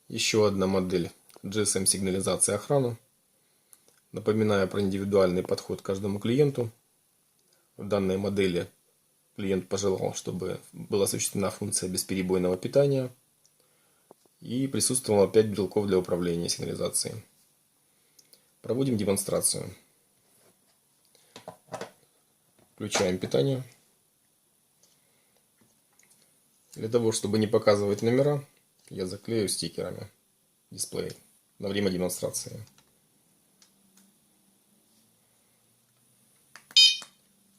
Еще одна модель GSM-сигнализации охраны. Напоминаю про индивидуальный подход к каждому клиенту. В данной модели клиент пожелал, чтобы была осуществлена функция бесперебойного питания и присутствовало 5 брелков для управления сигнализацией. Проводим демонстрацию. Включаем питание. Для того, чтобы не показывать номера, я заклею стикерами дисплей на время демонстрации.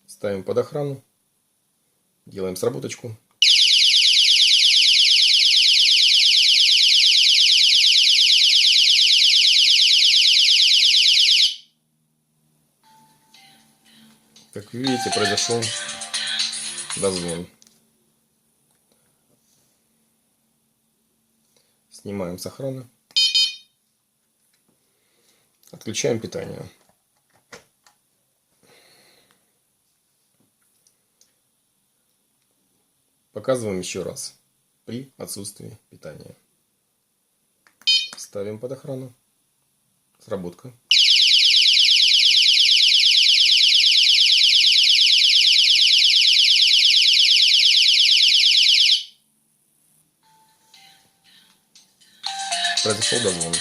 Ставим под охрану. Делаем сработочку. Как вы видите, произошел дозвон. Снимаем с охраны. Отключаем питание. Показываем еще раз при отсутствии питания. Ставим под охрану. Сработка. Произошел дозвон.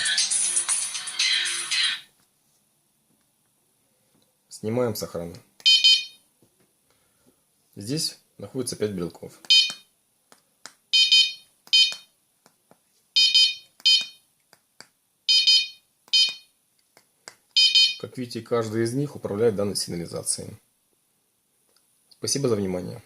Снимаем с охраны. Здесь находится 5 брелков. Как видите, каждый из них управляет данной сигнализацией. Спасибо за внимание.